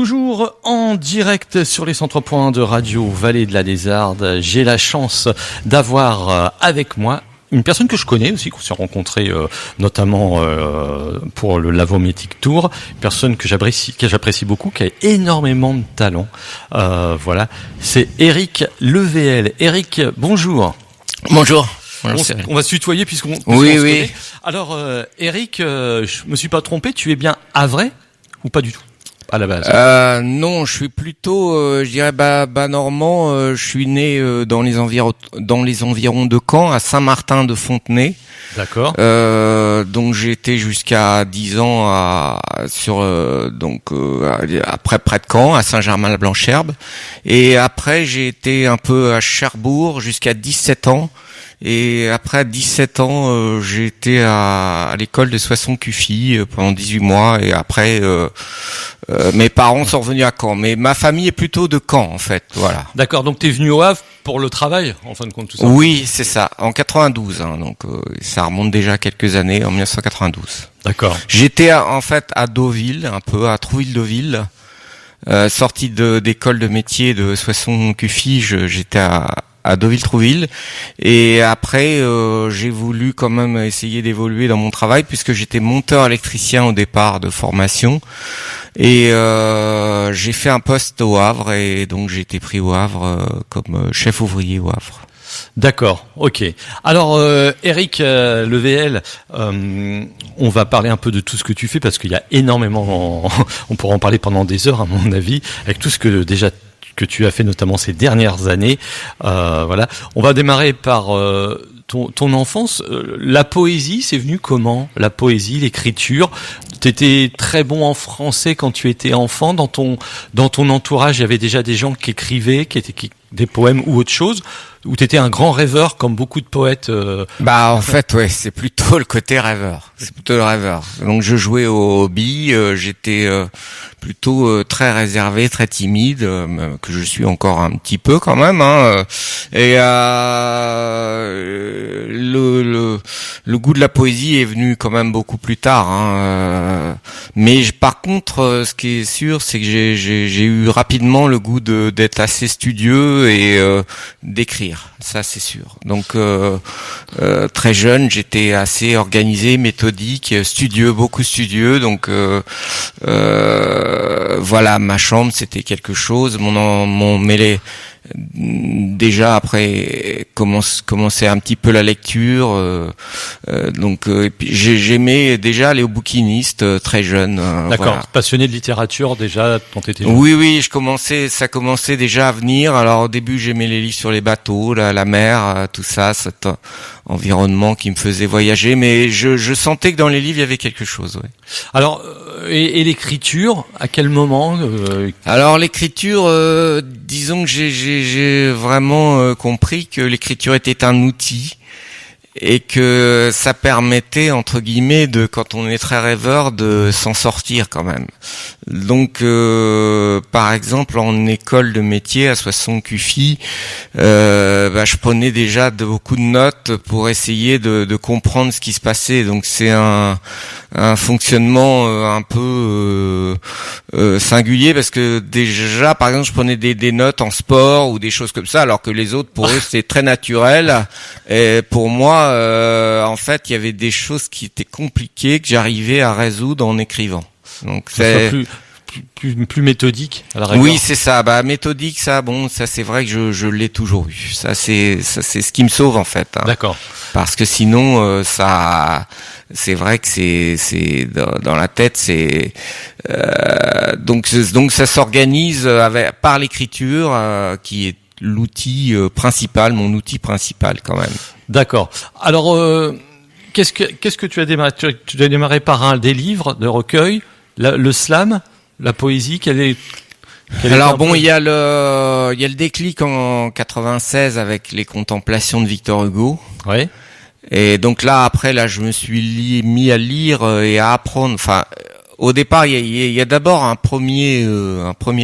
Toujours en direct sur les 103.1 de Radio Vallée de la Lézarde, j'ai la chance d'avoir avec moi une personne que je connais aussi, qu'on s'est rencontré notamment pour le Lavométic Tour, une personne que j'apprécie beaucoup, qui a énormément de talent. Voilà, c'est Eric LeVL. Eric, bonjour. Bonjour. On va se tutoyer puisqu'on se oui. connaît. Alors, Eric, je me suis pas trompé, tu es bien havrais ou pas du tout à la base? Non, je suis plutôt, je dirais, normand. Je suis né dans les environs de Caen, à Saint-Martin de Fontenay. D'accord. Donc j'ai été jusqu'à 10 ans après près de Caen, à Saint-Germain-la-Blancherbe, et après j'ai été un peu à Cherbourg jusqu'à 17 ans. Et après 17 ans, j'ai été à l'école de Soissons-Cuffy pendant 18 mois. Et après, mes parents sont revenus à Caen. Mais ma famille est plutôt de Caen, en fait. Voilà. D'accord. Donc, t'es venu au Havre pour le travail, en fin de compte, tout ça? Oui, c'est ça. En 92. Donc, ça remonte déjà quelques années, en 1992. D'accord. J'étais en fait à Deauville, un peu à Trouville-Deauville. Sorti d'école de métier de Soissons-Cuffy, j'étais à Deauville-Trouville, et après j'ai voulu quand même essayer d'évoluer dans mon travail puisque j'étais monteur électricien au départ de formation, et j'ai fait un poste au Havre, et donc j'ai été pris au Havre comme chef ouvrier au Havre. D'accord, ok. Alors Eric LeVL, on va parler un peu de tout ce que tu fais parce qu'il y a énormément, on pourra en parler pendant des heures à mon avis, avec tout ce que déjà que tu as fait notamment ces dernières années. Voilà. On va démarrer par ton enfance. La poésie, c'est venu comment? La poésie, l'écriture. T'étais très bon en français quand tu étais enfant. Dans ton entourage, il y avait déjà des gens qui écrivaient, des poèmes ou autre chose. Ou t'étais un grand rêveur comme beaucoup de poètes? En fait, ouais, c'est plutôt le côté rêveur. C'est plutôt le rêveur. Donc je jouais au hobby, j'étais plutôt très réservé, très timide, que je suis encore un petit peu quand même. Et le goût de la poésie est venu quand même beaucoup plus tard. Mais par contre, ce qui est sûr, c'est que j'ai eu rapidement le goût d'être assez studieux et d'écrire. Ça c'est sûr. Donc très jeune, j'étais assez organisé, méthodique, studieux, beaucoup studieux. Donc voilà, ma chambre c'était quelque chose. Mon mêlé déjà après commencer un petit peu la lecture, donc et puis j'aimais déjà aller au bouquiniste très jeune. D'accord. Voilà. Passionné de littérature déjà quand t'étais jeune. Oui, ça commençait déjà à venir. Alors au début j'aimais les livres sur les bateaux, la mer, tout ça, cet environnement qui me faisait voyager, mais je sentais que dans les livres il y avait quelque chose. Ouais. Alors et l'écriture, à quel moment Alors l'écriture, disons que j'ai vraiment compris que l'écriture était un outil et que ça permettait, entre guillemets, quand on est très rêveur, de s'en sortir quand même. Donc par exemple en école de métier à Soissons-Cuffy, je prenais déjà beaucoup de notes pour essayer de comprendre ce qui se passait. Donc c'est un fonctionnement un peu singulier, parce que déjà par exemple je prenais des notes en sport ou des choses comme ça, alors que les autres, pour eux c'était très naturel, et pour moi en fait il y avait des choses qui étaient compliquées que j'arrivais à résoudre en écrivant. Donc c'est plus méthodique à la rigueur. Oui, c'est ça. Méthodique, ça c'est vrai que je l'ai toujours eu. Ça c'est ce qui me sauve en fait. D'accord. Parce que sinon c'est vrai que c'est dans la tête, c'est donc ça s'organise par l'écriture, qui est l'outil principal, mon outil principal quand même. D'accord. Alors qu'est-ce que tu as démarré? Tu as démarré par des livres de recueil, le slam, la poésie, Alors il y a le déclic en 96 avec les Contemplations de Victor Hugo. Oui. Et donc là après je me suis mis à lire et à apprendre. Enfin, au départ, il y a d'abord un premier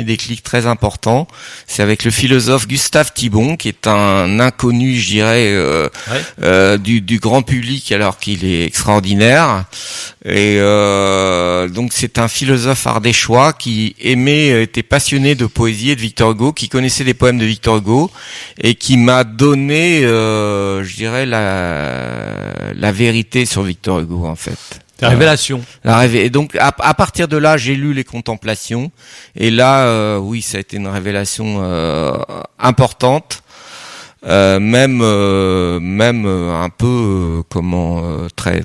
déclic très important. C'est avec le philosophe Gustave Thibon, qui est un inconnu, je dirais, du grand public, alors qu'il est extraordinaire. Et donc c'est un philosophe ardéchois qui était passionné de poésie et de Victor Hugo, qui connaissait les poèmes de Victor Hugo et qui m'a donné, je dirais, la vérité sur Victor Hugo, en fait. La révélation. Et donc à partir de là, j'ai lu les Contemplations et là, oui, ça a été une révélation importante. Même un peu très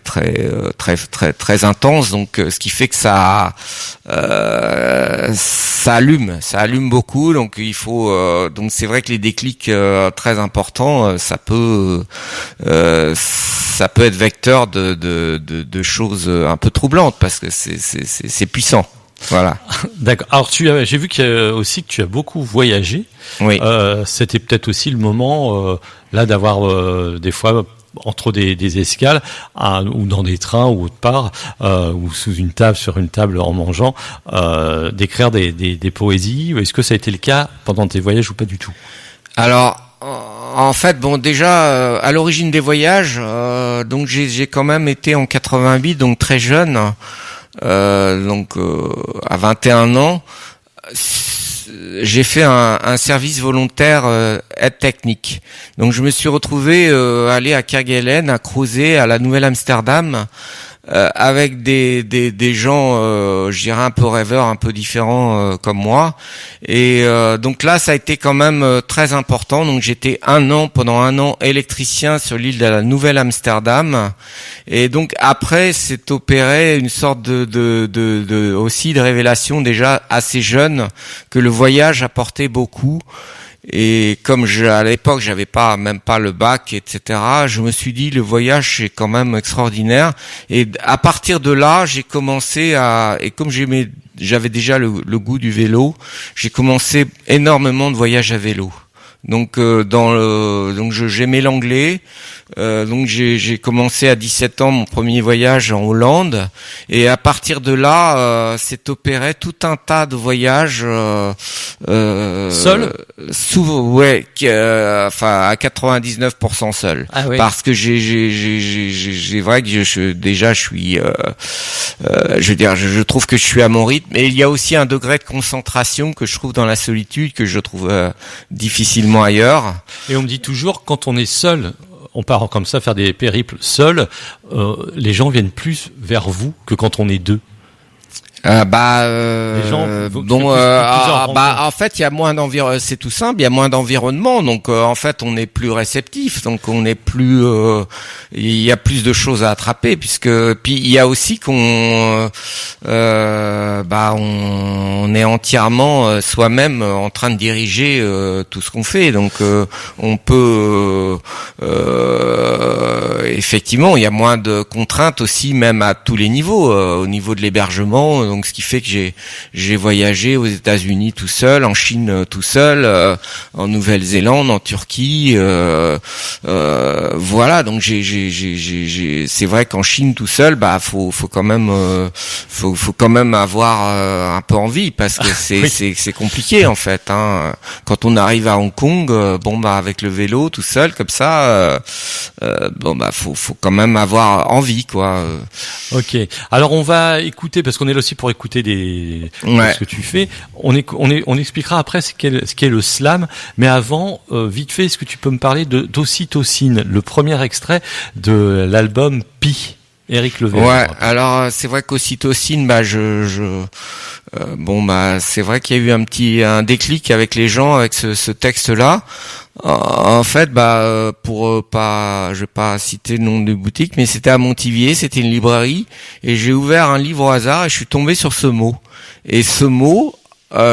intense, donc ce qui fait que ça allume beaucoup, donc il faut donc c'est vrai que les déclics très importants, ça peut être vecteur de choses un peu troublantes, parce que c'est puissant. Voilà. D'accord. Alors j'ai vu aussi que tu as beaucoup voyagé. Oui. C'était peut-être aussi le moment là d'avoir des fois entre des escales ou dans des trains ou autre part ou sur une table en mangeant d'écrire des poésies. Est-ce que ça a été le cas pendant tes voyages ou pas du tout? Alors en fait, bon, déjà à l'origine des voyages, donc j'ai quand même été en 88, donc très jeune. Donc à 21 ans, j'ai fait un service volontaire aide technique. Donc je me suis retrouvé aller à Kerguelen, à Crozet, à la Nouvelle-Amsterdam, avec des gens, je dirais un peu rêveurs, un peu différents comme moi. Et donc là, ça a été quand même très important. Donc j'étais pendant un an électricien sur l'île de la Nouvelle-Amsterdam. Et donc après, s'est opéré une sorte aussi de révélation, déjà assez jeune, que le voyage apportait beaucoup. Et comme à l'époque j'avais même pas le bac, etc., je me suis dit, le voyage c'est quand même extraordinaire. Et à partir de là, j'ai commencé et comme j'avais déjà le goût du vélo, j'ai commencé énormément de voyages à vélo. Donc j'aimais l'anglais. Donc j'ai commencé à 17 ans mon premier voyage en Hollande, et à partir de là s'est opéré tout un tas de voyages seul, enfin à 99% seul. Ah oui. Parce que j'ai vrai que je suis je veux dire, je trouve que je suis à mon rythme, et il y a aussi un degré de concentration que je trouve dans la solitude que je trouve difficilement ailleurs. Et on me dit toujours, quand on est seul, on part comme ça faire des périples seuls, les gens viennent plus vers vous que quand on est deux. Les gens en fait il y a moins c'est tout simple, il y a moins d'environnement, donc en fait on est plus réceptif, donc on est plus il y a plus de choses à attraper, puis il y a aussi qu'on on est entièrement soi-même en train de diriger tout ce qu'on fait, donc on peut effectivement, il y a moins de contraintes aussi, même à tous les niveaux, au niveau de l'hébergement. Donc, ce qui fait que j'ai voyagé aux États-Unis tout seul, en Chine tout seul, en Nouvelle-Zélande, en Turquie, voilà. Donc, c'est vrai qu'en Chine tout seul, faut quand même avoir un peu envie, parce que c'est compliqué en fait. Hein. Quand on arrive à Hong Kong, avec le vélo tout seul comme ça, faut quand même avoir envie, quoi. Ok. Alors on va écouter, parce qu'on est là aussi pour écouter ce que tu fais. On expliquera après ce qu'est le slam, mais avant, vite fait, est-ce que tu peux me parler d'Ocytocine, le premier extrait de l'album Pi, Éric Levert. Ouais. Alors c'est vrai qu'Ocytocine, c'est vrai qu'il y a eu un déclic avec les gens avec ce texte-là. En fait, je vais pas citer le nom de boutique, mais c'était à Montivier, c'était une librairie, et j'ai ouvert un livre au hasard et je suis tombé sur ce mot. Et ce mot,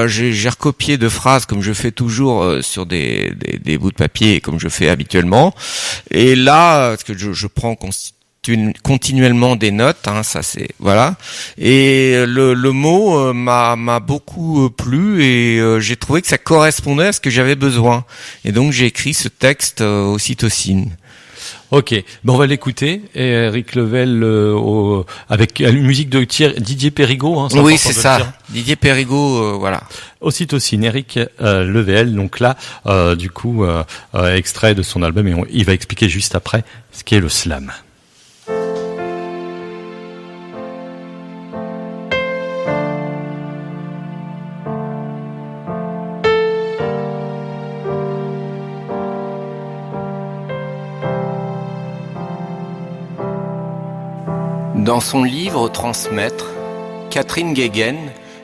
j'ai recopié de phrases comme je fais toujours sur des bouts de papier, comme je fais habituellement. Et là, parce que je prends continuellement des notes, hein, ça c'est voilà. Et le mot m'a beaucoup plu, et j'ai trouvé que ça correspondait à ce que j'avais besoin. Et donc j'ai écrit ce texte Ocytocine. Ok, on va l'écouter. Eric Level avec une musique de Didier Périgaud. Hein, oui, c'est ça. Didier Périgaud, voilà. Ocytocine, Eric Level. Donc là, du coup, extrait de son album, et il va expliquer juste après ce qu'est le slam. Dans son livre Transmettre, Catherine Guéguen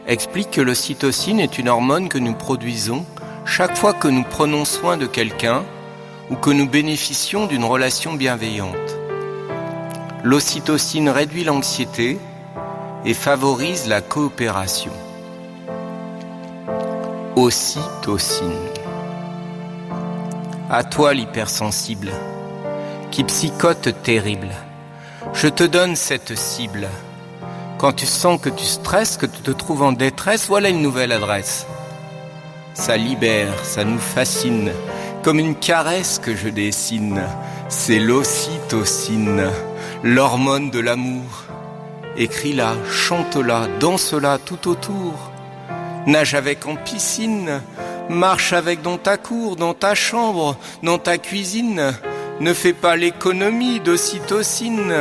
explique que l'ocytocine est une hormone que nous produisons chaque fois que nous prenons soin de quelqu'un ou que nous bénéficions d'une relation bienveillante. L'ocytocine réduit l'anxiété et favorise la coopération. Ocytocine. À toi l'hypersensible, qui psychote terrible. Je te donne cette cible. Quand tu sens que tu stresses, que tu te trouves en détresse, voilà une nouvelle adresse. Ça libère, ça nous fascine, comme une caresse que je dessine. C'est l'ocytocine, l'hormone de l'amour. Écris-la, chante-la, danse-la tout autour. Nage avec en piscine, marche avec dans ta cour, dans ta chambre, dans ta cuisine. Ne fais pas l'économie d'ocytocine.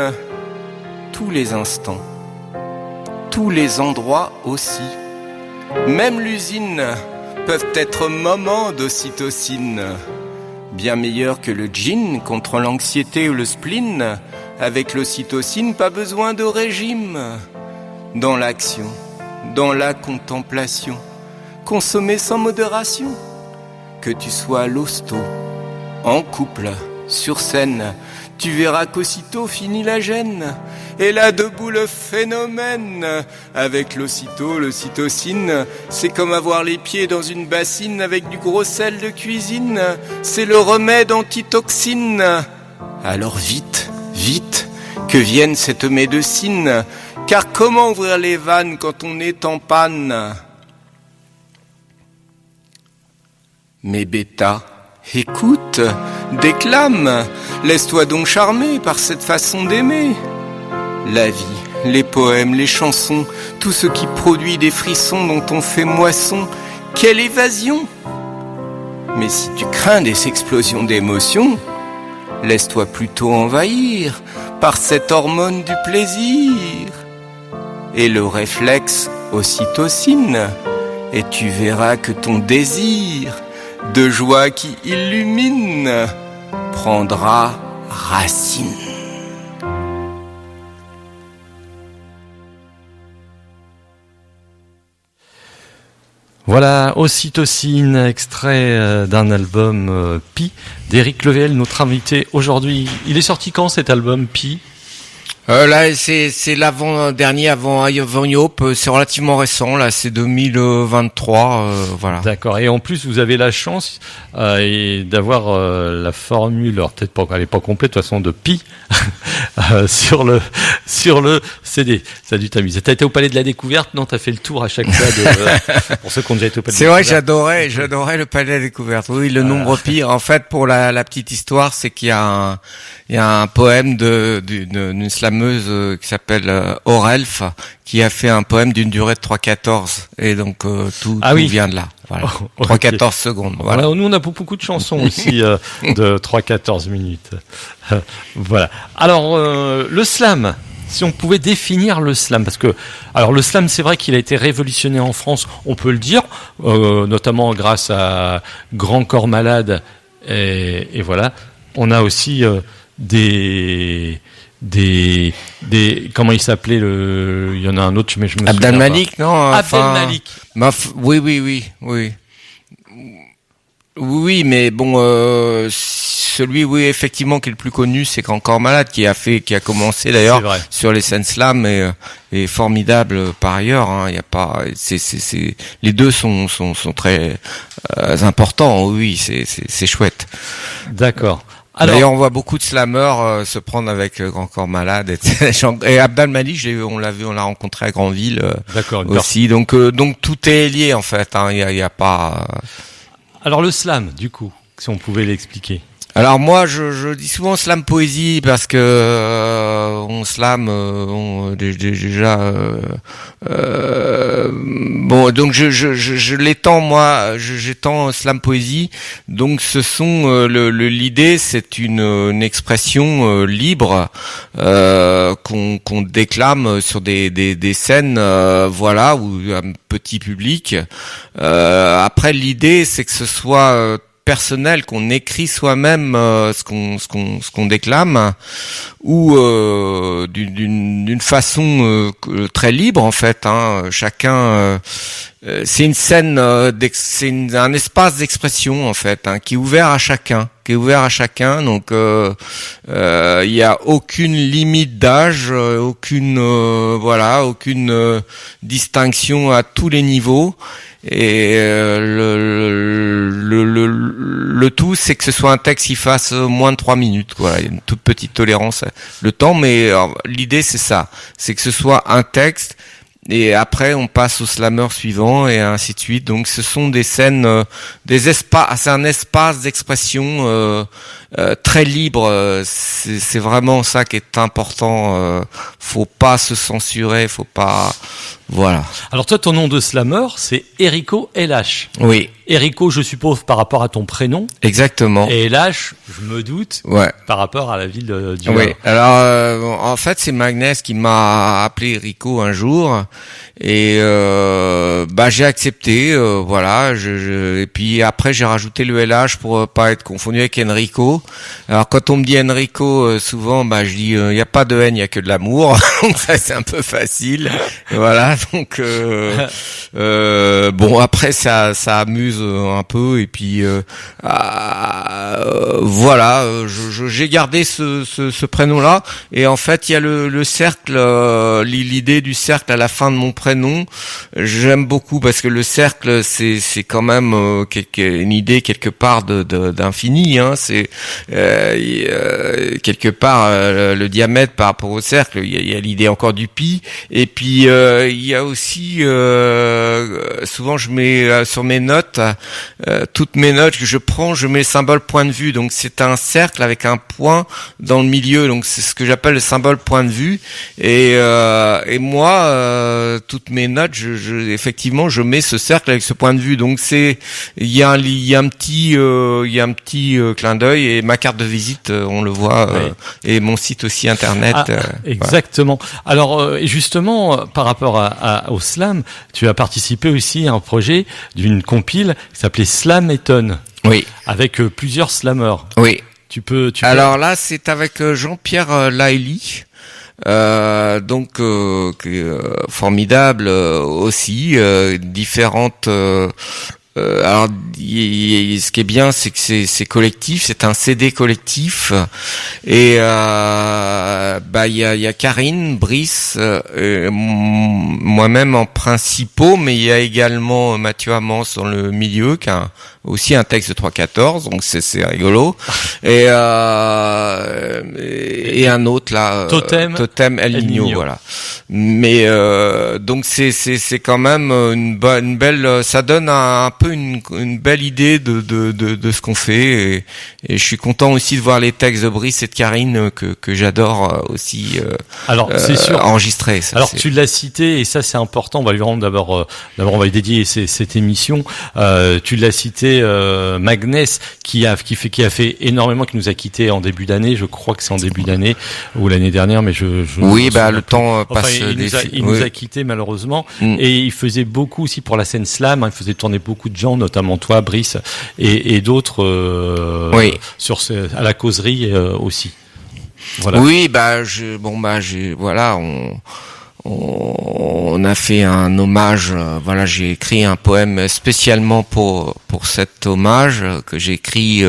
Tous les instants, tous les endroits aussi, même l'usine, peuvent être moments d'ocytocine. Bien meilleur que le gin contre l'anxiété ou le spleen. Avec l'ocytocine, pas besoin de régime. Dans l'action, dans la contemplation, consommer sans modération. Que tu sois à l'hosto, en couple, sur scène, tu verras qu'aussitôt finit la gêne. Et là debout le phénomène. Avec l'ocytocine, c'est comme avoir les pieds dans une bassine avec du gros sel de cuisine. C'est le remède antitoxine. Alors vite, vite, que vienne cette médecine. Car comment ouvrir les vannes quand on est en panne? Mais bêta, écoute, déclame, laisse-toi donc charmer par cette façon d'aimer. La vie, les poèmes, les chansons, tout ce qui produit des frissons dont on fait moisson, quelle évasion! Mais si tu crains des explosions d'émotions, laisse-toi plutôt envahir par cette hormone du plaisir. Et le réflexe ocytocine, et tu verras que ton désir de joie qui illumine prendra racine. Voilà, Ocytocine, extrait d'un album Pi d'Eric Level, notre invité aujourd'hui. Il est sorti quand cet album Pi ? Là, c'est l'avant-dernier, avant Yope, c'est relativement récent, là, c'est 2023, voilà. D'accord, et en plus, vous avez la chance d'avoir la formule, alors peut-être pas, elle est pas complète, de toute façon, de Pi, sur le CD. Ça a dû t'amuser. T'as été au Palais de la Découverte? Non, t'as fait le tour à chaque fois pour ceux qui ont déjà été au Palais de la Découverte. C'est vrai, j'adorais le Palais de la Découverte. Oui, le nombre Pi. En fait, pour la petite histoire, c'est qu'il y a un poème d'une slameuse qui s'appelle Orelf, qui a fait un poème d'une durée de 3/14. Et donc, tout vient de là. Voilà. 3/14 secondes. Voilà. Nous, on a beaucoup de chansons aussi, de 3/14 minutes. Voilà. Alors, le slam. Si on pouvait définir le slam, parce que, alors le slam, c'est vrai qu'il a été révolutionné en France, on peut le dire, notamment grâce à Grand Corps Malade, et voilà. On a aussi des comment il s'appelait il y en a un autre, mais je me souviens Abdel Malik, non? Abdel Malik. Oui, mais bon, celui, oui, effectivement, qui est le plus connu, c'est Grand Corps Malade, qui a commencé d'ailleurs sur les scènes slam et formidable par ailleurs. Hein, il y a pas, les deux sont très importants. Oui, c'est chouette. D'accord. Alors, d'ailleurs, on voit beaucoup de slammeurs se prendre avec Grand Corps Malade et Abdel Malik, on l'a rencontré à Granville aussi. Donc tout est lié en fait. Hein, il y a pas. Alors le slam, du coup, si on pouvait l'expliquer. Alors moi, je dis souvent slam poésie parce que on slam déjà. Bon, donc je l'étends moi, j'étends slam poésie. Donc ce sont l'idée, c'est une expression libre qu'on déclame sur des scènes, voilà, ou un petit public. Après, l'idée, c'est que ce soit personnel, qu'on écrit soi-même ce qu'on déclame, ou d'une façon très libre en fait. Chacun, c'est une scène, c'est un espace d'expression en fait, qui est ouvert à chacun. Donc il y a aucune limite d'âge, aucune distinction à tous les niveaux. Et le tout, c'est que ce soit un texte qui fasse moins de 3 minutes, quoi. Il y a une toute petite tolérance le temps, mais l'idée c'est ça, c'est que ce soit un texte. Et après, on passe au slammer suivant et ainsi de suite. Donc, ce sont des scènes, des espaces. C'est un espace d'expression très libre. C'est vraiment ça qui est important. Faut pas se censurer. Faut pas. Voilà. Alors toi, ton nom de slammer, c'est Erico LH. Oui. Erico, je suppose, par rapport à ton prénom. Exactement. Et LH, je me doute, ouais, par rapport à la ville du Oui. Alors, en fait, c'est Magnès qui m'a appelé Erico un jour. Et j'ai accepté, voilà. Et puis après, j'ai rajouté le LH pour pas être confondu avec Enrico. Alors, quand on me dit Enrico, souvent, je dis, il y a pas de haine, il y a que de l'amour. Donc ça, c'est un peu facile. Voilà. Donc bon, après ça amuse un peu, et puis voilà, j'ai gardé ce prénom-là. Et en fait, il y a le cercle, l'idée du cercle à la fin de mon prénom. J'aime beaucoup parce que le cercle, c'est quand même une idée quelque part d'infini. C'est quelque part le diamètre par rapport au cercle. Il y a l'idée encore du pi. Et puis il y a aussi souvent je mets sur mes notes, toutes mes notes que je prends, je mets le symbole point de vue. Donc c'est un cercle avec un point dans le milieu. Donc c'est ce que j'appelle le symbole point de vue. Et moi, toutes mes notes, effectivement, je mets ce cercle avec ce point de vue. Donc il y a un petit clin d'œil, et ma carte de visite, on le voit, oui. Et mon site aussi internet. Exactement. Voilà. Alors justement, par rapport au slam, tu as participé aussi à un projet d'une compile qui s'appelait Slameton. Oui. Avec plusieurs slammers. Oui. Tu peux. Alors là, c'est avec Jean-Pierre Laëli. Donc formidable aussi, différentes. Alors, ce qui est bien, c'est que c'est collectif, c'est un CD collectif, et il y a Karine, Brice, moi-même en principaux, mais il y a également Mathieu Amans dans le milieu, qui a aussi un texte de 3/14, donc c'est rigolo, et un autre là, Totem El Niño, voilà. Mais donc c'est quand même une belle, ça donne un peu une belle idée de ce qu'on fait, et je suis content aussi de voir les textes de Brice et de Karine que j'adore aussi. Alors c'est sûr, enregistrer. Ça, alors tu l'as cité, et ça c'est important. On va lui rendre d'abord on va lui dédier cette émission. Tu l'as cité, Magnès, qui a fait énormément, qui nous a quittés en début d'année. Je crois que c'est en début d'année ou l'année dernière, mais oui, le temps passe. Il nous a quittés malheureusement, et il faisait beaucoup aussi pour la scène slam. Il faisait tourner beaucoup de gens, notamment toi, Brice, et d'autres à la causerie aussi. Voilà. Oui, voilà, on a fait un hommage. Voilà, j'ai écrit un poème spécialement pour cet hommage que j'ai écrit.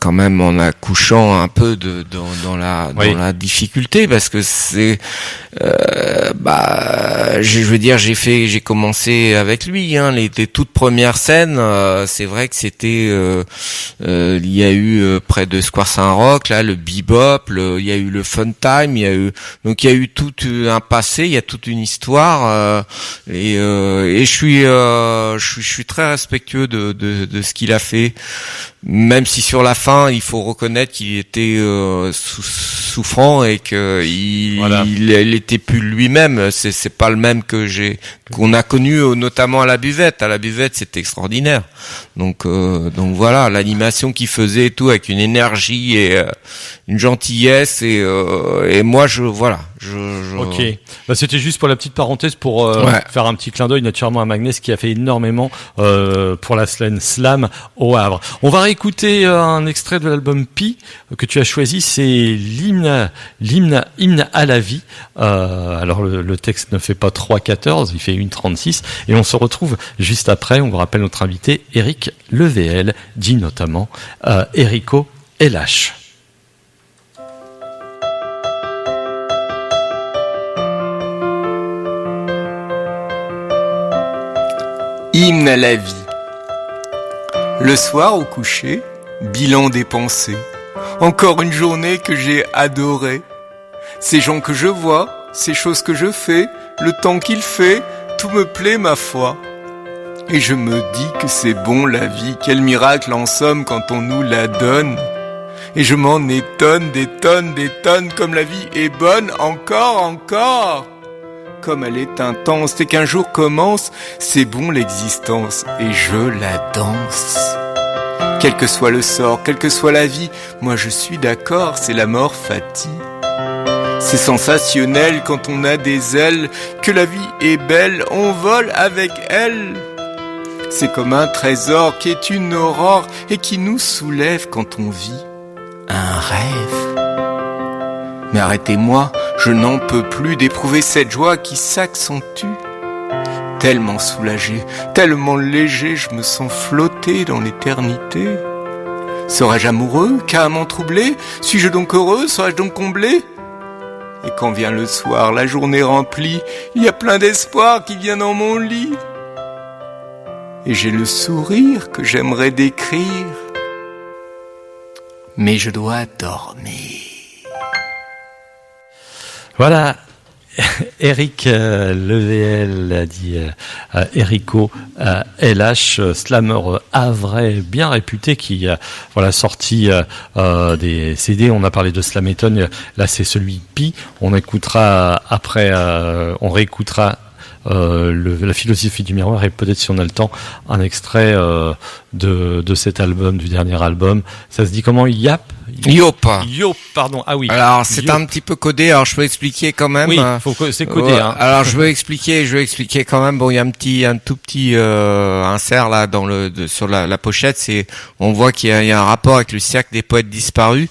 Quand même en accouchant un peu dans la difficulté, parce que c'est je veux dire, j'ai commencé avec lui, hein, les toutes premières scènes. C'est vrai que c'était, il y a eu près de Square Saint-Roch, là, le bebop, il y a eu le fun time, donc il y a eu tout un passé, il y a toute une histoire, et je suis très respectueux de ce qu'il a fait. Même si sur la fin, il faut reconnaître qu'il était souffrant et que il était plus lui-même. C'est pas le même qu'on a connu notamment à la buvette. À la buvette, c'était extraordinaire. Donc voilà, l'animation qu'il faisait et tout avec une énergie et une gentillesse et moi voilà. Ok. Bah, c'était juste pour la petite parenthèse pour faire un petit clin d'œil naturellement à Magnès qui a fait énormément pour la scène slam au Havre. On va réécouter un extrait de l'album Pi que tu as choisi, c'est l'hymne à la vie. Alors le texte ne fait pas 3,14, il fait 1,36 et on se retrouve juste après. On vous rappelle notre invité Eric Levéel, dit notamment Erico LH. Hymne à la vie. Le soir au coucher, bilan des pensées. Encore une journée que j'ai adorée. Ces gens que je vois, ces choses que je fais, le temps qu'il fait, tout me plaît ma foi. Et je me dis que c'est bon la vie, quel miracle en somme quand on nous la donne. Et je m'en étonne des tonnes, comme la vie est bonne, encore. Comme elle est intense, dès qu'un jour commence, c'est bon l'existence, et je la danse. Quel que soit le sort, quelle que soit la vie, moi je suis d'accord, c'est la mort fatigue. C'est sensationnel quand on a des ailes, que la vie est belle, on vole avec elle. C'est comme un trésor qui est une aurore et qui nous soulève quand on vit un rêve. Mais arrêtez-moi, je n'en peux plus d'éprouver cette joie qui s'accentue. Tellement soulagé, tellement léger, je me sens flotter dans l'éternité. Serais-je amoureux, carrément troublé? Suis-je donc heureux, serais-je donc comblé? Et quand vient le soir, la journée remplie, il y a plein d'espoir qui vient dans mon lit. Et j'ai le sourire que j'aimerais décrire, mais je dois dormir. Voilà, Eric Levéel a dit Erico LH, slammer havrais bien réputé qui a sorti des CD. On a parlé de Slameton, là c'est celui Pi. On écoutera après, on réécoutera la philosophie du miroir et peut-être si on a le temps un extrait de cet album, du dernier album. Ça se dit comment? Yop, pardon. Ah oui. Alors c'est un petit peu codé. Alors je peux expliquer quand même. Oui, c'est codé. Hein. Alors je veux expliquer quand même. Bon, il y a un tout petit insert là sur la pochette. On voit qu'il y a un rapport avec le cercle des poètes disparus.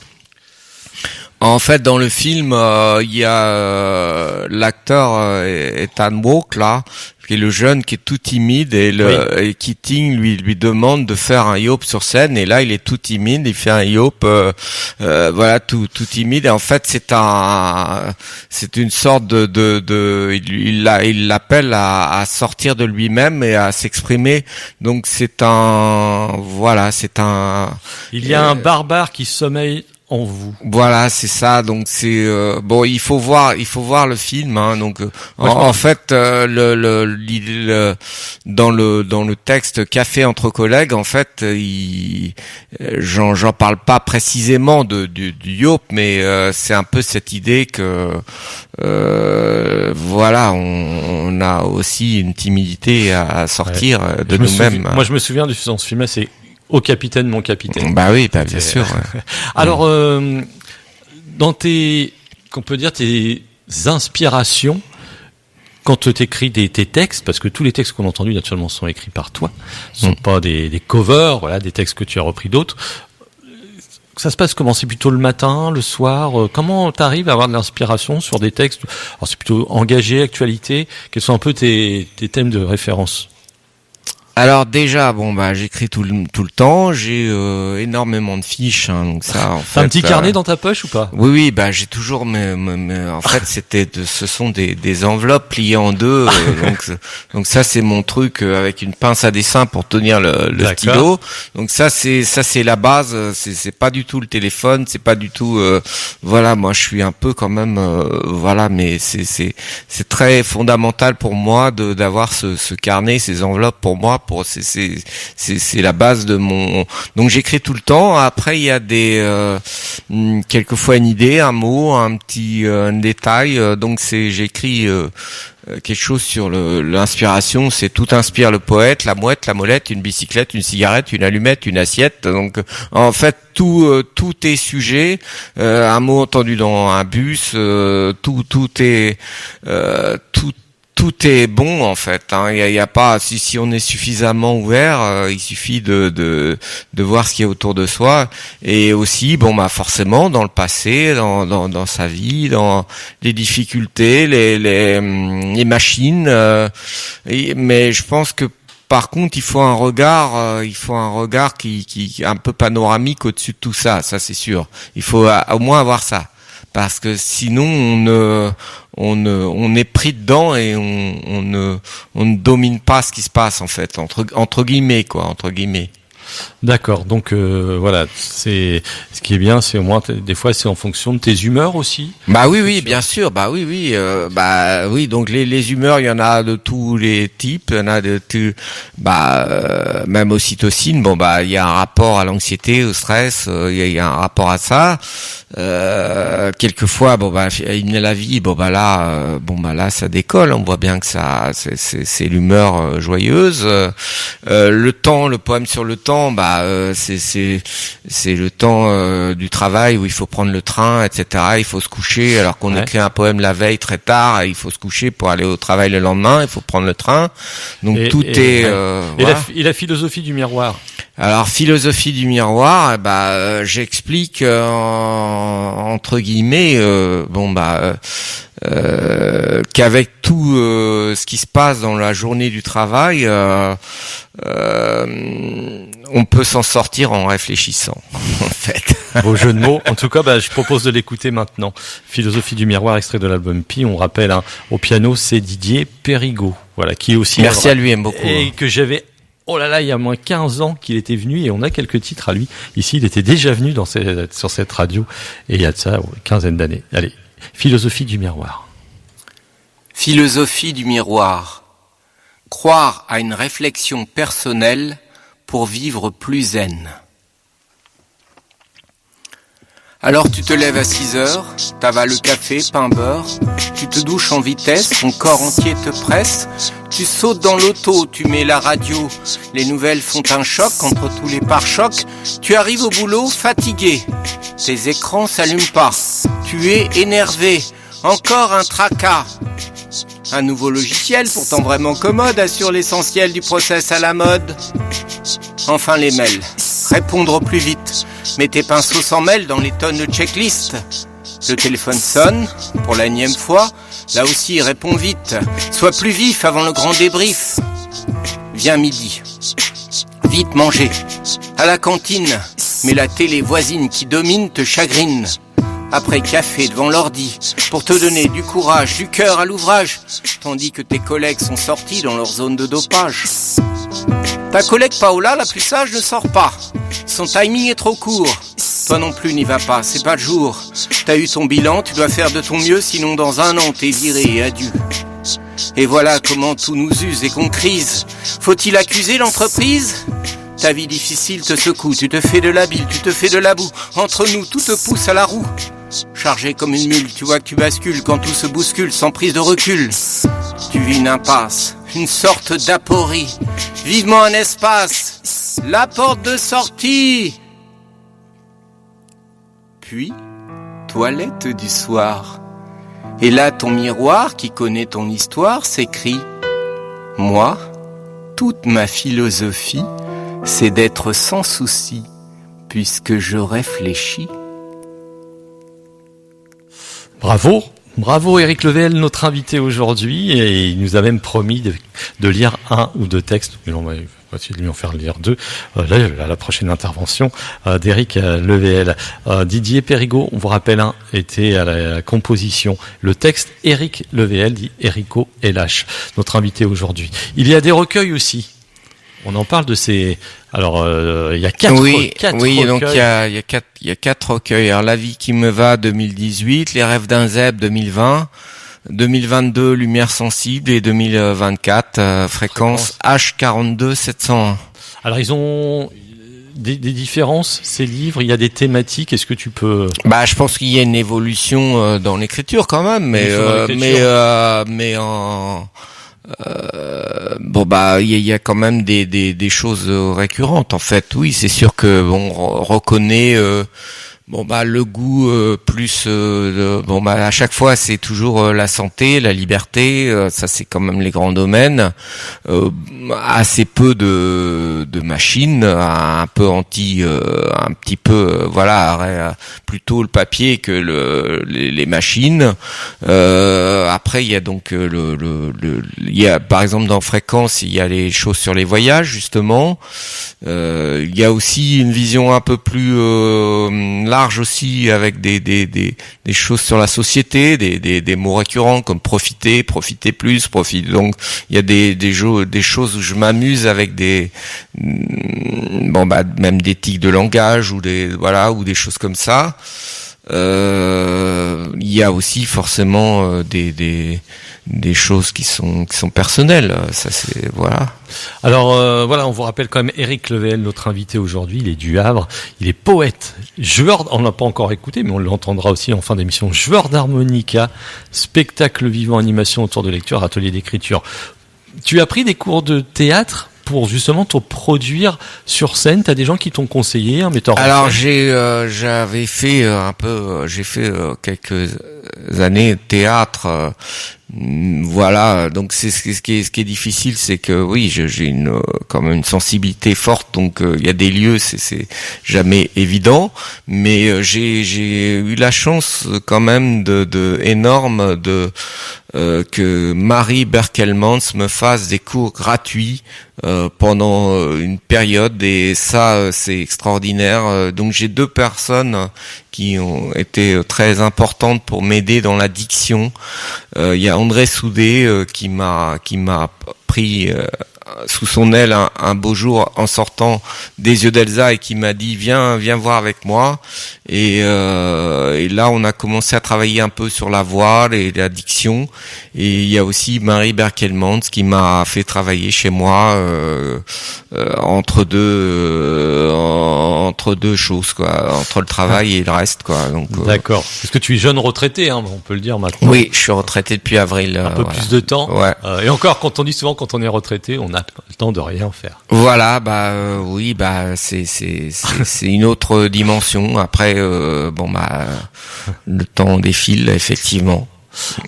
En fait, dans le film, il y a l'acteur Ethan Hawke là, qui est le jeune qui est tout timide et Keating lui demande de faire un yop sur scène et là il est tout timide, il fait un yop voilà tout timide et en fait c'est une sorte il l'appelle à sortir de lui-même et à s'exprimer. Donc il y a un barbare qui sommeille en vous. Voilà, c'est ça. Donc c'est bon, il faut voir le film. Hein, donc en fait, dans le texte Café entre collègues, en fait, j'en parle pas précisément du yop, mais c'est un peu cette idée que voilà, on a aussi une timidité à sortir de nous-mêmes. Moi, je me souviens dans ce film-là, c'est Au capitaine, mon capitaine. Bah oui, bien sûr. Ouais. Alors, dans tes inspirations, quand tu écris tes textes, parce que tous les textes qu'on a entendus naturellement sont écrits par toi, ce sont pas des covers, voilà, des textes que tu as repris d'autres. Ça se passe comment? C'est plutôt le matin, le soir? Comment tu arrives à avoir de l'inspiration sur des textes? Alors c'est plutôt engagé, actualité. Quels sont un peu tes thèmes de référence? Alors déjà, j'écris tout le temps. J'ai énormément de fiches, hein, donc ça. En T'as un petit carnet dans ta poche ou pas? Oui, j'ai toujours en fait, ce sont des enveloppes pliées en deux. Donc ça, c'est mon truc avec une pince à dessin pour tenir le stylo. Donc ça, c'est la base. C'est pas du tout le téléphone. C'est pas du tout. Voilà, moi, je suis un peu quand même. Voilà, mais c'est très fondamental pour moi d'avoir ce carnet, ces enveloppes pour moi. C'est la base de mon. Donc j'écris tout le temps. Après il y a quelquefois une idée, un mot, un petit détail. Donc j'écris quelque chose sur l'inspiration. C'est tout inspire le poète, la mouette, la molette, une bicyclette, une cigarette, une allumette, une assiette. Donc en fait tout est sujet. Un mot entendu dans un bus, tout est bon en fait. Hein. Il y a pas si on est suffisamment ouvert, il suffit de voir ce qu'il y a autour de soi. Et aussi forcément dans le passé, dans sa vie, dans les difficultés, les machines. Mais je pense que par contre, il faut un regard qui un peu panoramique au-dessus de tout ça. Ça c'est sûr. Il faut au moins avoir ça. Parce que sinon on est pris dedans et on ne domine pas ce qui se passe en fait entre guillemets. D'accord. Donc voilà, c'est ce qui est bien, c'est au moins des fois c'est en fonction de tes humeurs aussi. Oui, bien sûr. Oui. Donc les humeurs, il y en a de tous les types. Il y en a de tout. Même ocytocine. Il y a un rapport à l'anxiété, au stress. Il y a un rapport à ça. Quelquefois, la vie. Là, ça décolle. On voit bien que ça, c'est l'humeur joyeuse. Le temps, le poème sur le temps. C'est le temps du travail où il faut prendre le train, etc. Il faut se coucher alors qu'on écrit un poème la veille très tard. Il faut se coucher pour aller au travail le lendemain. Il faut prendre le train. Donc la philosophie du miroir. Alors philosophie du miroir, j'explique entre guillemets, qu'avec tout ce qui se passe dans la journée du travail, on peut s'en sortir en réfléchissant, en fait. Beau jeu de mots. En tout cas, je propose de l'écouter maintenant. Philosophie du miroir, extrait de l'album Pi. On rappelle, au piano, c'est Didier Périgaud. Voilà, qui est aussi. Merci à lui, aime beaucoup. Et que j'avais. Oh là là, il y a moins 15 ans qu'il était venu et on a quelques titres à lui. Ici, il était déjà venu sur cette radio et il y a de ça une quinzaine d'années. Allez, philosophie du miroir. Philosophie du miroir. Croire à une réflexion personnelle pour vivre plus zen. Alors tu te lèves à 6h, t'avales le café, pain, beurre, tu te douches en vitesse, ton corps entier te presse, tu sautes dans l'auto, tu mets la radio, les nouvelles font un choc entre tous les pare-chocs, tu arrives au boulot fatigué, tes écrans s'allument pas, tu es énervé, encore un tracas. Un nouveau logiciel, pourtant vraiment commode, assure l'essentiel du process à la mode. Enfin les mails, répondre au plus vite. Mets tes pinceaux sans mêle dans les tonnes de checklist. Le téléphone sonne, pour la énième fois. Là aussi, réponds vite. Sois plus vif avant le grand débrief. Viens midi. Vite manger. À la cantine. Mais la télé voisine qui domine te chagrine. Après café devant l'ordi, pour te donner du courage, du cœur à l'ouvrage, tandis que tes collègues sont sortis dans leur zone de dopage. Ta collègue Paola, la plus sage, ne sort pas. Son timing est trop court. Toi non plus n'y va pas, c'est pas le jour. T'as eu ton bilan, tu dois faire de ton mieux, sinon dans un an t'es viré et adieu. Et voilà comment tout nous use et qu'on crise. Faut-il accuser l'entreprise ? Ta vie difficile te secoue, tu te fais de la bile, tu te fais de la boue. Entre nous, tout te pousse à la roue. Chargé comme une mule, tu vois que tu bascules quand tout se bouscule sans prise de recul. Tu vis une impasse, une sorte d'aporie. Vivement un espace, la porte de sortie. Puis, toilette du soir. Et là, ton miroir qui connaît ton histoire s'écrit. Moi, toute ma philosophie, c'est d'être sans souci, puisque je réfléchis. Bravo, Bravo Éric Levéel, notre invité aujourd'hui, et il nous a même promis de lire un ou deux textes. On va essayer de lui en faire lire deux. Là, à la prochaine intervention d'Éric Levéel. Didier Périgaud, on vous rappelle, était à la composition. Le texte, Éric Levéel dit Érico LH, notre invité aujourd'hui. Il y a des recueils aussi. On en parle de ces. Alors, il y a quatre recueils. Donc il y a quatre recueils. Alors, La vie qui me va 2018, Les rêves d'un zèbre 2020, 2022 Lumière sensible et 2024 fréquence H42 701. Alors, ils ont des différences, ces livres. Il y a des thématiques. Est-ce que tu peux je pense qu'il y a une évolution dans l'écriture quand même, mais il y a quand même des choses récurrentes en fait. Oui, c'est sûr que on reconnaît le goût plus à chaque fois c'est toujours la santé, la liberté, ça c'est quand même les grands domaines. Assez peu de machines, un petit peu plutôt le papier que les machines. Après il y a donc il y a par exemple dans Fréquence, il y a les choses sur les voyages justement. Il y a aussi une vision un peu plus large aussi avec des choses sur la société, des mots récurrents comme profiter plus, profiter. Donc il y a des choses où je m'amuse avec même des tics de langage ou des choses comme ça. Il y a aussi forcément des choses qui sont personnelles. Ça c'est voilà. Alors on vous rappelle quand même Éric Levéel, notre invité aujourd'hui. Il est du Havre, il est poète, joueur. On l'a pas encore écouté, mais on l'entendra aussi en fin d'émission. Joueur d'harmonica, spectacle vivant, animation autour de lecture, atelier d'écriture. Tu as pris des cours de théâtre pour justement te produire sur scène. T'as des gens qui t'ont conseillé, un metteur en scène? Alors j'ai fait quelques années de théâtre. Donc c'est ce qui est difficile, c'est que oui, j'ai quand même une sensibilité forte, donc il y a des lieux, c'est jamais évident, mais j'ai eu la chance quand même énorme que Marie Berkelmans me fasse des cours gratuits pendant une période, et ça c'est extraordinaire. Donc j'ai deux personnes qui ont été très importantes pour m'aider dans la diction. Il y a André Soudé qui m'a pris sous son aile un beau jour en sortant des yeux d'Elsa et qui m'a dit viens voir avec moi, et là on a commencé à travailler un peu sur la voix et la diction. Et il y a aussi Marie Berkelmans qui m'a fait travailler chez moi entre deux choses quoi, entre le travail et le reste quoi. Donc d'accord. Parce que tu es jeune retraité, on peut le dire maintenant. Oui, je suis retraité depuis avril. Un peu plus de temps. Ouais. Et encore, quand on dit souvent quand on est retraité, on a le temps de rien faire. Voilà, oui, c'est une autre dimension. Après, le temps défile effectivement.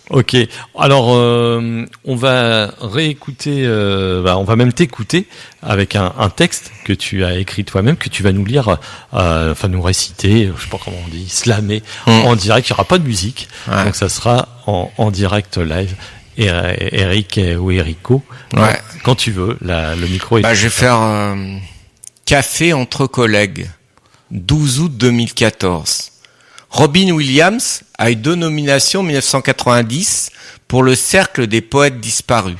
Ok. Alors, on va réécouter, on va même t'écouter avec un texte que tu as écrit toi-même, que tu vas nous lire, nous réciter, je sais pas comment on dit, slammer en direct. Il y aura pas de musique, donc ça sera en direct live. Éric ou Érico, quand tu veux, le micro est... je vais faire Café entre collègues, 12 août 2014. Robin Williams a eu 2 nominations en 1990 pour le Cercle des poètes disparus.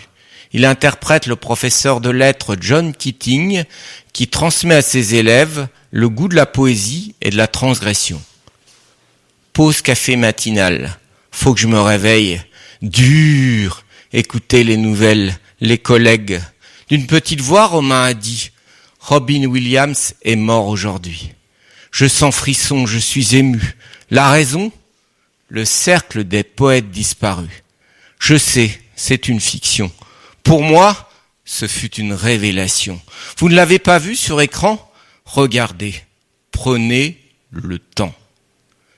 Il interprète le professeur de lettres John Keating, qui transmet à ses élèves le goût de la poésie et de la transgression. Pause café matinale. Faut que je me réveille. Dur. Écoutez les nouvelles, les collègues. D'une petite voix, Romain a dit « Robin Williams est mort aujourd'hui. Je sens frisson, je suis ému. La raison ? Le cercle des poètes disparus. Je sais, c'est une fiction. Pour moi, ce fut une révélation. Vous ne l'avez pas vu sur écran ? Regardez, prenez le temps.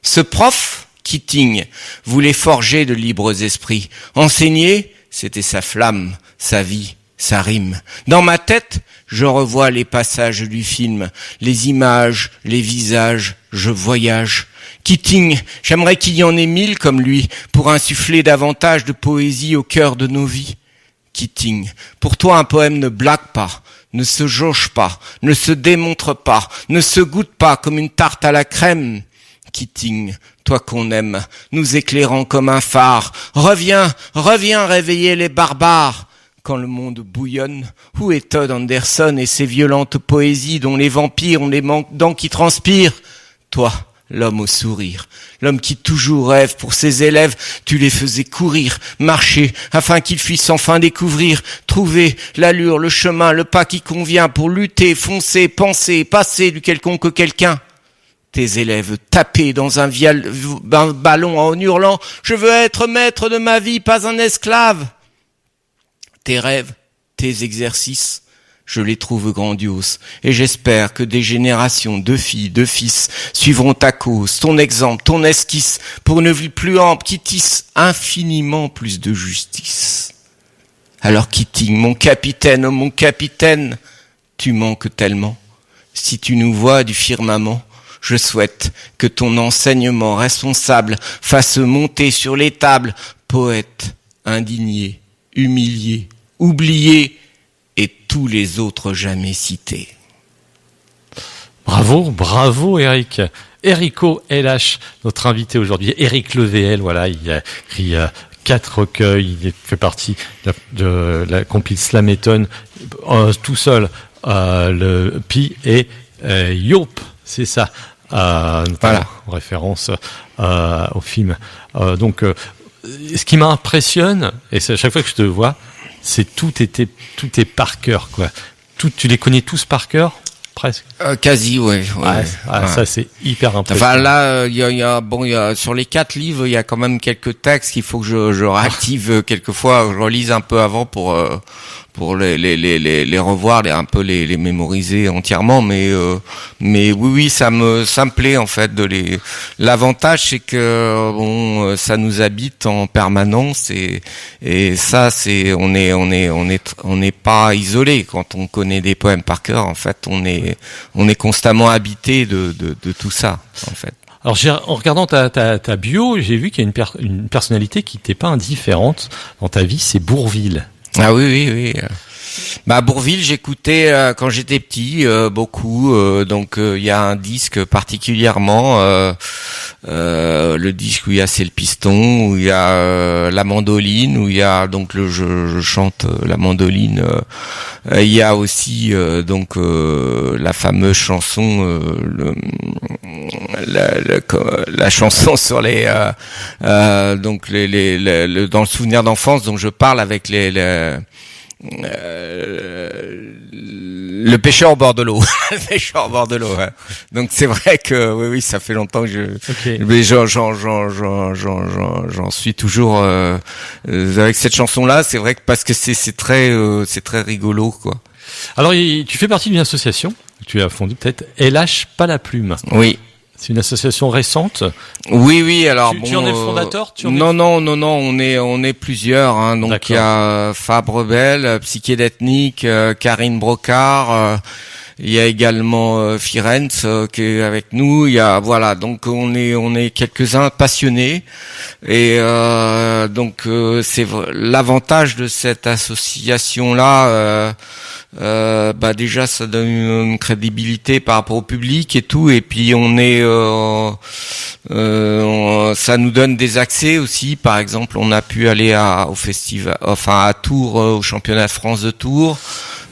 Ce prof, Keating, voulait forger de libres esprits. Enseigner, c'était sa flamme, sa vie, ça rime. Dans ma tête, je revois les passages du film, les images, les visages, je voyage. Keating, j'aimerais qu'il y en ait 1000 comme lui, pour insuffler davantage de poésie au cœur de nos vies. Keating, pour toi un poème ne blague pas, ne se jauge pas, ne se démontre pas, ne se goûte pas comme une tarte à la crème. Keating, toi qu'on aime, nous éclairant comme un phare, reviens, reviens réveiller les barbares. Quand le monde bouillonne, où est Todd Anderson et ses violentes poésies dont les vampires ont les dents qui transpirent? Toi, l'homme au sourire, l'homme qui toujours rêve pour ses élèves, tu les faisais courir, marcher, afin qu'ils puissent enfin découvrir, trouver l'allure, le chemin, le pas qui convient pour lutter, foncer, penser, passer du quelconque au quelqu'un. Tes élèves tapaient dans un ballon en hurlant « Je veux être maître de ma vie, pas un esclave !» Tes rêves, tes exercices, je les trouve grandioses, et j'espère que des générations de filles, de fils suivront ta cause, ton exemple, ton esquisse, pour une vie plus ample qui tisse infiniment plus de justice. Alors Keating, mon capitaine, oh mon capitaine, tu manques tellement. Si tu nous vois du firmament, je souhaite que ton enseignement responsable fasse monter sur les tables poète, indigné, humilié, oublié et tous les autres jamais cités. Bravo, bravo Eric. Erico LH, notre invité aujourd'hui. Eric Levéel, voilà, il a écrit 4 recueils, il fait partie de la compil Slameton, tout seul, le Pi et Yop, c'est ça, voilà, en référence au film. Donc, ce qui m'impressionne, et c'est à chaque fois que je te vois, c'est tout est par cœur, quoi. Tu les connais tous par cœur, presque. Quasi, ouais. Ça c'est hyper impressionnant. Enfin là, il y a sur les 4 livres, il y a quand même quelques textes qu'il faut que je réactive quelquefois, je relise un peu avant pour les revoir, les mémoriser entièrement, mais oui, ça me plaît en fait l'avantage c'est que ça nous habite en permanence et ça c'est on n'est pas isolé quand on connaît des poèmes par cœur, en fait on est constamment habité de tout ça en fait. Alors en regardant ta bio, j'ai vu qu'il y a une personnalité qui t'est pas indifférente dans ta vie, c'est Bourvil. Ah oui. Bourvil, j'écoutais quand j'étais petit beaucoup. Donc il y a un disque particulièrement, le disque où il y a C'est le piston, où il y a la mandoline, où il y a donc je chante la mandoline. Il y a aussi la fameuse chanson, la chanson sur les donc les dans le souvenir d'enfance dont je parle avec le pêcheur au bord de l'eau. Le pêcheur au bord de l'eau. Hein. Donc c'est vrai que oui, ça fait longtemps que mais j'en suis toujours avec cette chanson-là. C'est vrai que parce que c'est très rigolo, quoi. Alors tu fais partie d'une association que tu as fondée peut-être. LH pas la plume. Oui. C'est une association récente. Oui. Alors tu en es le fondateur. Non. On est plusieurs. Hein. Donc il y a Fab Rebel, Psyché d'Ethnique, Karine Brocard. Il y a également Firenze qui est avec nous. Il y a donc on est quelques-uns passionnés et c'est l'avantage de cette association là. Déjà ça donne une crédibilité par rapport au public et tout, et puis ça nous donne des accès aussi. Par exemple, on a pu aller au festival, à Tours, au championnat de France de Tours.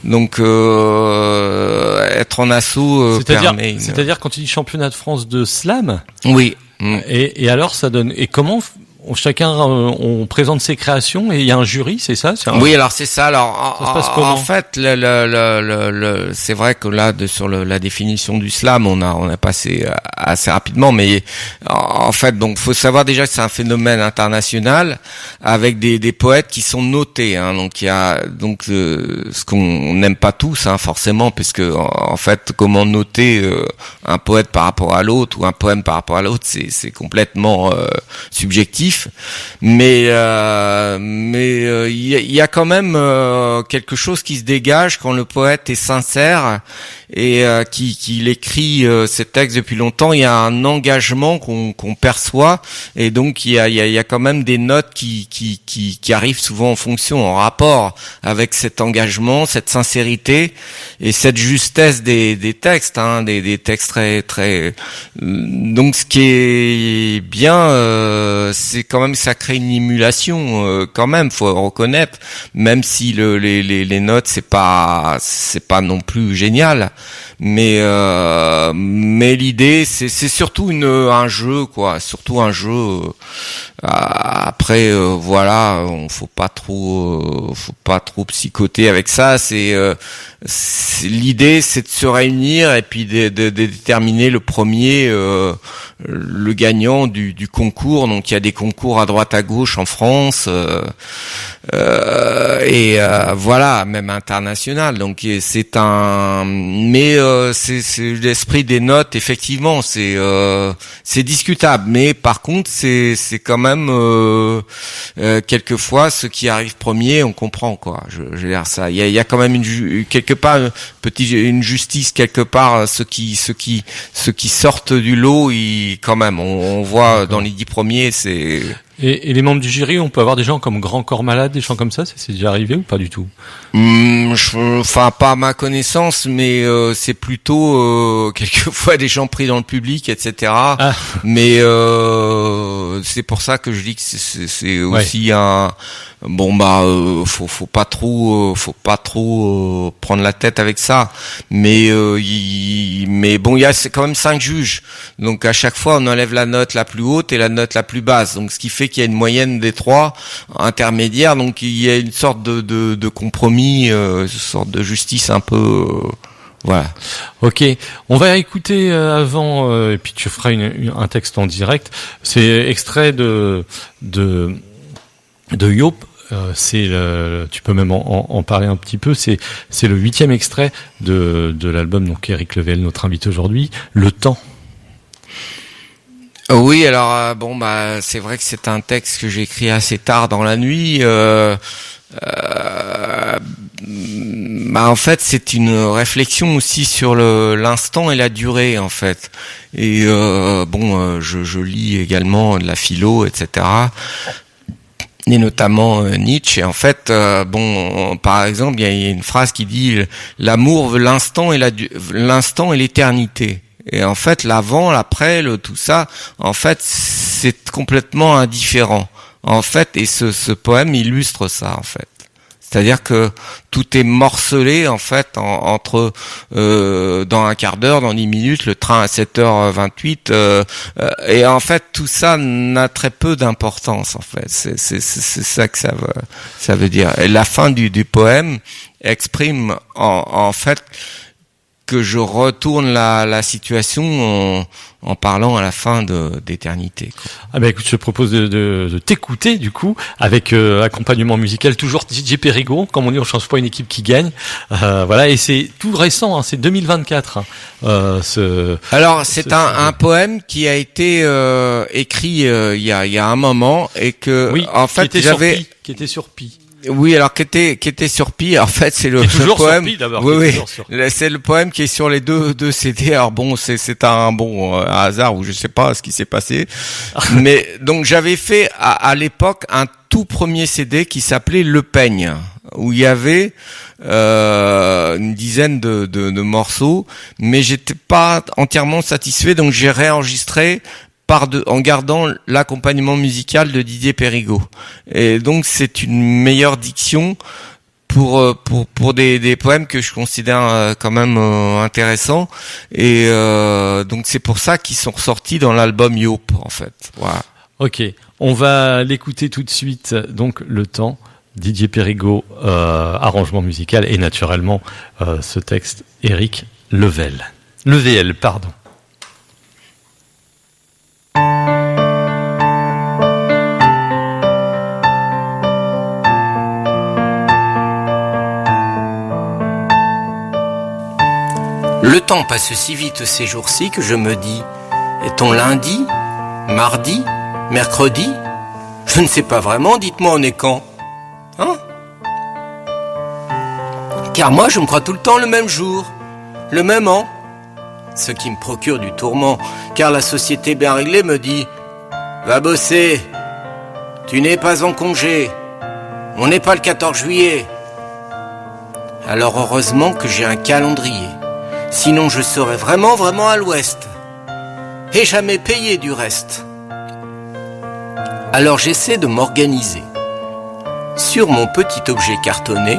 Donc être en asso permet. C'est-à-dire quand tu dis championnat de France de slam. Oui. Et alors ça donne. Et comment chacun on présente ses créations et il y a un jury, c'est ça? Oui, alors c'est ça. Alors ça se passe comment? En fait, c'est vrai que là sur la définition du slam, on a passé assez rapidement, mais en fait, donc faut savoir déjà que c'est un phénomène international avec des poètes qui sont notés. Hein, donc il y a ce qu'on n'aime pas tous, hein, forcément, parce que en fait, comment noter un poète par rapport à l'autre ou un poème par rapport à l'autre, c'est complètement subjectif. répétitif, mais il y a quand même quelque chose qui se dégage quand le poète est sincère et qu'il écrit ses textes depuis longtemps. Il y a un engagement qu'on perçoit, et donc il y a quand même des notes qui arrivent souvent en fonction, en rapport avec cet engagement, cette sincérité et cette justesse des textes, des textes très très. Donc ce qui est bien, c'est quand même, ça crée une émulation, quand même, faut reconnaître, même si les notes c'est pas non plus génial, mais l'idée c'est surtout un jeu, quoi, surtout un jeu. Après voilà, faut pas trop psychoter avec ça. L'idée c'est de se réunir et puis de déterminer le premier, le gagnant du concours. Donc il y a des concours à droite à gauche en France, et voilà, même international. Donc c'est c'est l'esprit des notes, effectivement, c'est discutable, mais par contre c'est quand même quelquefois ce qui arrive premier, on comprend, quoi. Je veux dire, ça, il y a quand même quelque part une justice quelque part. Ceux qui sortent du lot, quand même, on voit dans les 10 premiers, c'est. Et les membres du jury, on peut avoir des gens comme Grand Corps Malade, des gens comme ça, c'est déjà arrivé ou pas du tout? Enfin, pas à ma connaissance, mais c'est plutôt quelquefois des gens pris dans le public, etc. Ah. Mais c'est pour ça que je dis que c'est aussi un. Bon faut pas trop prendre la tête avec ça, mais bon, il y a quand même 5 juges, donc à chaque fois on enlève la note la plus haute et la note la plus basse, donc ce qui fait qu'il y a une moyenne des 3 intermédiaires, donc il y a une sorte de compromis, une sorte de justice un peu. Voilà. Ok, on va écouter avant, et puis tu feras un texte en direct. C'est extrait de Yop. Tu peux même en parler un petit peu. C'est le 8e extrait de l'album, donc Éric Le VL, notre invité aujourd'hui. Le temps. Oui, alors c'est vrai que c'est un texte que j'ai écrit assez tard dans la nuit. En fait, c'est une réflexion aussi sur l'instant et la durée, en fait. Et je lis également de la philo, etc. Et notamment Nietzsche. Et en fait, par exemple, il y a une phrase qui dit l'amour veut l'instant et l'éternité. Et en fait, l'avant, l'après, tout ça, en fait, c'est complètement indifférent. En fait, et ce poème illustre ça, en fait. C'est-à-dire que tout est morcelé, en fait, entre dans un quart d'heure, dans 10 minutes, le train à 7h28, et en fait tout ça n'a très peu d'importance, en fait. C'est ça que ça veut dire. Et la fin du poème exprime en fait que je retourne la situation en parlant à la fin d'éternité, quoi. Ah ben écoute, je te propose de t'écouter du coup avec accompagnement musical, toujours DJ Périgo, comme on dit, on change pas une équipe qui gagne. Voilà, et c'est tout récent, c'est 2024. Alors c'est un poème qui a été écrit il y a un moment, et que en fait qui était sur Pi. Oui, alors qui était sur Pi. En fait, c'est le poème. Sur Pi, d'abord. Oui. C'est le poème qui est sur les deux CD. Alors bon, c'est un hasard, ou je sais pas ce qui s'est passé. Mais donc j'avais fait à l'époque un tout premier CD qui s'appelait Le Peigne, où il y avait une dizaine de morceaux, mais j'étais pas entièrement satisfait, donc j'ai réenregistré en gardant l'accompagnement musical de Didier Périgo. Et donc c'est une meilleure diction pour des poèmes que je considère quand même intéressants, et donc c'est pour ça qu'ils sont ressortis dans l'album Yop, en fait. Voilà. Ok, on va l'écouter tout de suite. Donc Le Temps, Didier Périgo, arrangement musical, et naturellement ce texte Éric Le VL, pardon. Le temps passe si vite ces jours-ci que je me dis, est-on lundi, mardi, mercredi, Je ne sais pas vraiment, dites-moi, on est quand? Hein? Car moi, je me crois tout le temps le même jour, le même an. Ce qui me procure du tourment, car la société bien réglée me dit « Va bosser, tu n'es pas en congé, on n'est pas le 14 juillet. » Alors heureusement que j'ai un calendrier, sinon je serais vraiment à l'ouest, et jamais payé du reste. Alors j'essaie de m'organiser. Sur mon petit objet cartonné,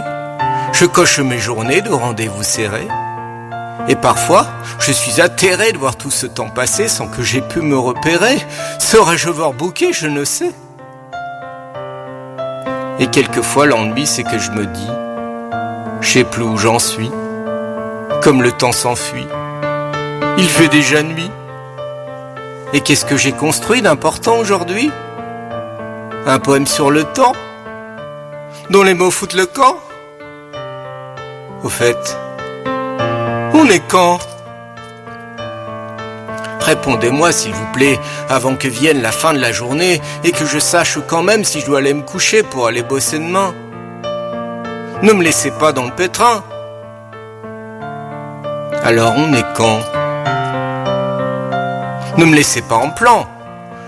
je coche mes journées de rendez-vous serrés. Et parfois, je suis atterré de voir tout ce temps passer sans que j'aie pu me repérer. Serais-je overbooké? Je ne sais. Et quelquefois, l'ennui, c'est que je me dis, je sais plus où j'en suis. Comme le temps s'enfuit. Il fait déjà nuit. Et qu'est-ce que j'ai construit d'important aujourd'hui? Un poème sur le temps, dont les mots foutent le camp. Au fait, on est quand? Répondez-moi s'il vous plaît, avant que vienne la fin de la journée et que je sache quand même si je dois aller me coucher pour aller bosser demain. Ne me laissez pas dans le pétrin. Alors on est quand? Ne me laissez pas en plan.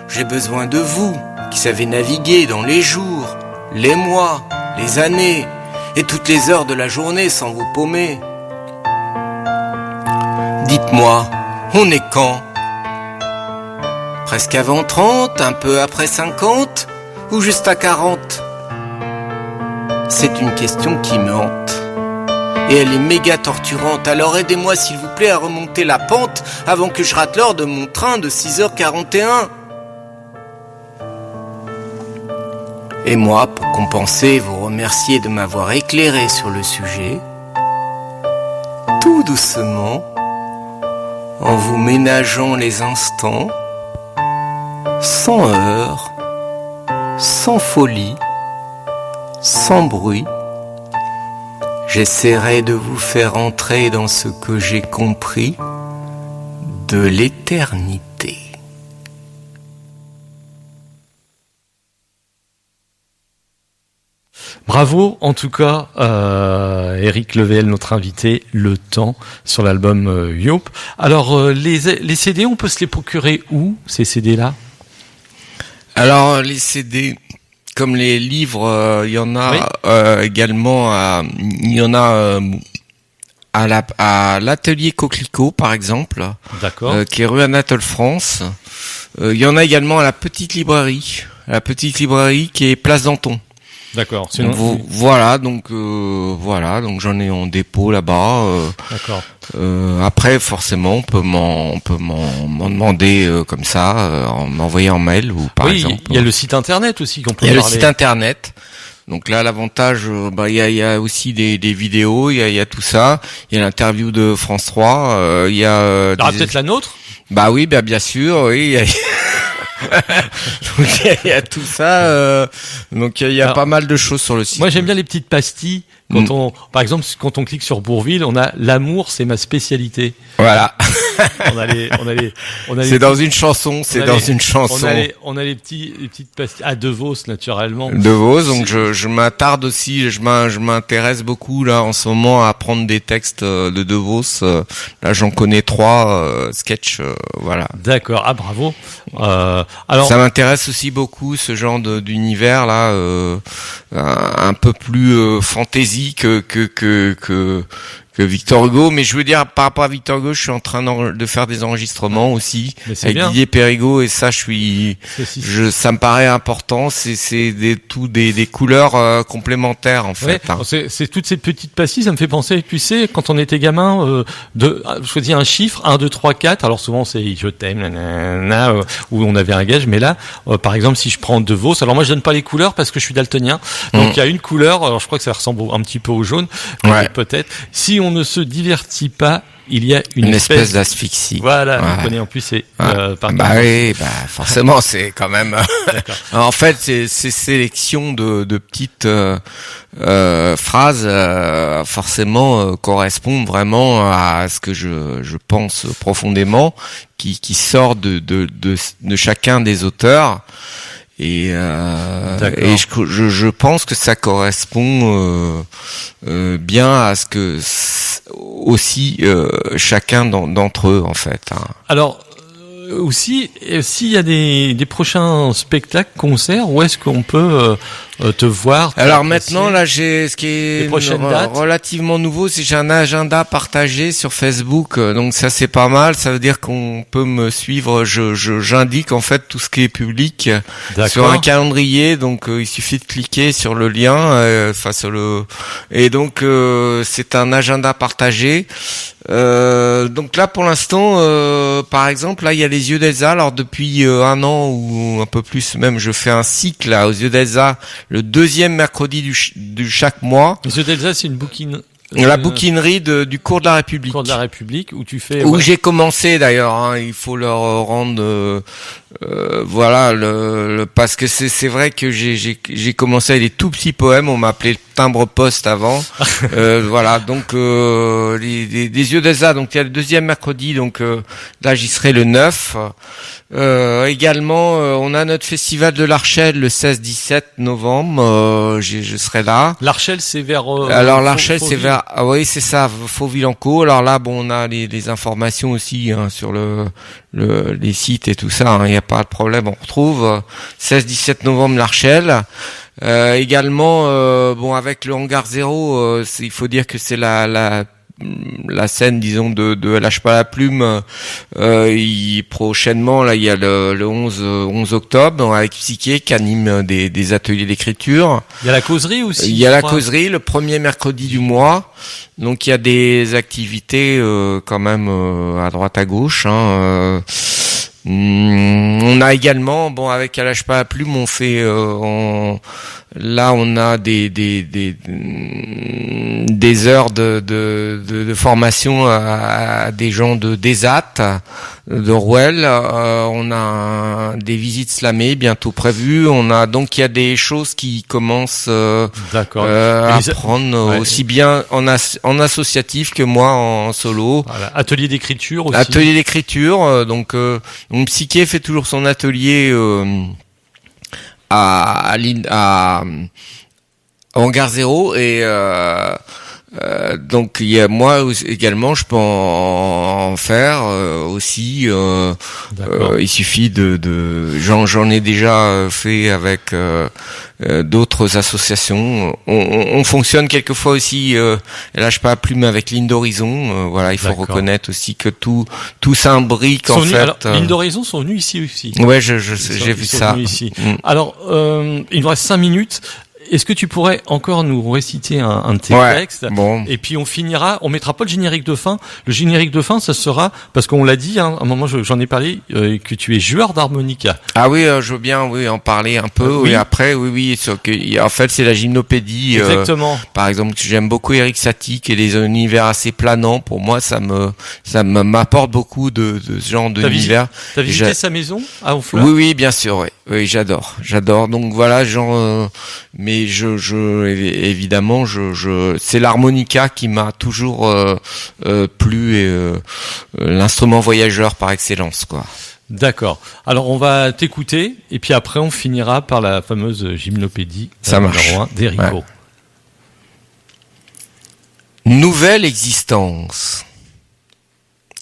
J'ai besoin de vous qui savez naviguer dans les jours, les mois, les années et toutes les heures de la journée sans vous paumer. Dites-moi, on est quand? Presque avant 30, un peu après 50 ou juste à 40? C'est une question qui me hante. Et elle est méga torturante. Alors aidez-moi s'il vous plaît à remonter la pente avant que je rate l'heure de mon train de 6h41. Et moi, pour compenser, vous remercier de m'avoir éclairé sur le sujet, tout doucement, en vous ménageant les instants, sans heurts, sans folie, sans bruit, j'essaierai de vous faire entrer dans ce que j'ai compris de l'éternité. Bravo, en tout cas, Éric Levéel, notre invité, Le Temps, sur l'album Yop. Alors, les CD, on peut se les procurer où, ces CD-là? Alors, les CD, comme les livres, il y en a également, il y en a à l'atelier Coquelicot, par exemple, d'accord, qui est rue Anatole France. Il y en a également à la petite librairie qui est Place Danton. D'accord. Donc, voilà, donc j'en ai en dépôt là-bas. D'accord. Après, forcément, on peut m'en demander comme ça, m'envoyer en mail ou par exemple. Il y a le site internet aussi qu'on peut. Il y a le site internet. Donc là, l'avantage, il y a aussi des vidéos, il y a tout ça. Il y a l'interview de France 3. Il y a. Peut-être la nôtre. Bah oui, bien sûr, oui. Donc il y a tout ça. Donc il y a pas mal de choses sur le site. Moi, j'aime bien les petites pastilles. Par exemple, quand on clique sur Bourvil, on a l'amour, c'est ma spécialité. Voilà. on a les c'est dans une chanson, On a les petites pastilles à De Vos, naturellement. De Vos, donc je m'attarde aussi, je m'intéresse beaucoup là en ce moment à apprendre des textes de Vos. Là, j'en connais 3 sketchs, voilà. D'accord. Ah, bravo. Alors ça m'intéresse aussi beaucoup ce genre d'univers là, un peu plus fantasy que Victor Hugo, mais je veux dire par rapport à Victor Hugo, je suis en train de faire des enregistrements aussi avec Didier Périgaud et ça ça me paraît important, c'est des couleurs complémentaires en fait. C'est toutes ces petites pastilles, ça me fait penser, tu sais, quand on était gamin, choisir un chiffre 1 2 3 4, alors souvent c'est je t'aime où on avait un gage, mais là par exemple si je prends De Vos, alors moi je donne pas les couleurs parce que je suis daltonien. Donc il y a une couleur, alors je crois que ça ressemble un petit peu au jaune, peut-être. Si on ne se divertit pas, il y a une espèce d'asphyxie. Voilà, on connaît en plus c'est forcément c'est quand même en fait ces sélections de petites phrases forcément correspondent vraiment à ce que je pense profondément qui sort de chacun des auteurs. Et je pense que ça correspond bien à ce que aussi chacun d'entre eux en fait. Hein. Alors aussi, s'il y a des prochains spectacles, concerts, où est-ce qu'on peut te voir? Alors maintenant, là, j'ai ce qui est dates. Relativement nouveau, c'est que j'ai un agenda partagé sur Facebook, donc ça c'est pas mal. Ça veut dire qu'on peut me suivre. J'indique en fait tout ce qui est public sur un calendrier, donc il suffit de cliquer sur le lien, et donc c'est un agenda partagé. Donc là pour l'instant, par exemple, là il y a les Yeux d'Elsa. Alors depuis un an ou un peu plus même, je fais un cycle là, aux Yeux d'Elsa, le deuxième mercredi du chaque mois. Les Yeux d'Elsa, c'est une bouquine. La bouquinerie du cours de la République. Cours de la République, où tu fais. Où j'ai commencé d'ailleurs. Hein, il faut leur rendre. Voilà, parce que c'est vrai que j'ai commencé avec des tout petits poèmes. On m'appelait le timbre-poste avant. Voilà, donc des Yeux d'Elsa. Donc il y a le deuxième mercredi. Donc là j'y serai le 9. Également, on a notre festival de l'Archelle le 16-17 novembre. Je serai là. L'Archelle, c'est vers. Alors l'Archelle, c'est vers. Ah oui, c'est ça, Faux-Vilanco. Alors là, bon, on a les informations aussi hein, sur les sites et tout ça. Hein, il n'y a pas de problème. On retrouve 16-17 novembre l'Archelle. Également, bon, avec le Hangar Zéro, il faut dire que c'est la scène, disons, de Lâche pas la plume. Prochainement, là, il y a le 11 octobre avec Psyché qui anime des ateliers d'écriture. Il y a la causerie aussi. Il y a la causerie le premier mercredi du mois. Donc il y a des activités quand même à droite à gauche. Hein, on a également, bon, avec Lâche pas la plume, on fait là on a des heures de formation à des gens de DESAT, de Rouel. On a des visites slamées bientôt prévues. On a donc il y a des choses qui commencent à prendre aussi bien en associatif que moi en solo. Voilà. Atelier d'écriture aussi. Atelier d'écriture. Donc Psyché fait toujours son atelier à Hangar Zéro et donc il y a moi également je peux en faire aussi. Il suffit j'en ai déjà fait avec d'autres associations. On fonctionne quelquefois aussi. Lâche pas la plume avec Ligne d'Horizon. Voilà, il faut reconnaître aussi que tout s'imbrique en fait. Alors, Ligne d'Horizon sont venus ici aussi. Ouais, j'ai vu ça. Ici. Alors, il nous reste 5 minutes. Est-ce que tu pourrais encore nous réciter un de tes textes? Bon. Et puis on mettra pas le générique de fin. Le générique de fin, ça sera, parce qu'on l'a dit, hein, à un moment j'en ai parlé, que tu es joueur d'harmonica. Ah oui, je veux bien en parler un peu. Oui, après, en fait c'est la gymnopédie. Exactement. Par exemple, j'aime beaucoup Eric Satie et les univers assez planants. Pour moi, ça m'apporte beaucoup de ce genre d'univers. T'as visité sa maison à Honfleur? Oui, bien sûr, oui, j'adore. Donc voilà, mais évidemment, c'est l'harmonica qui m'a toujours plu et l'instrument voyageur par excellence, quoi. D'accord. Alors on va t'écouter et puis après on finira par la fameuse gymnopédie. Ça marche. Numéro 1 d'Erico. Ouais. Nouvelle existence.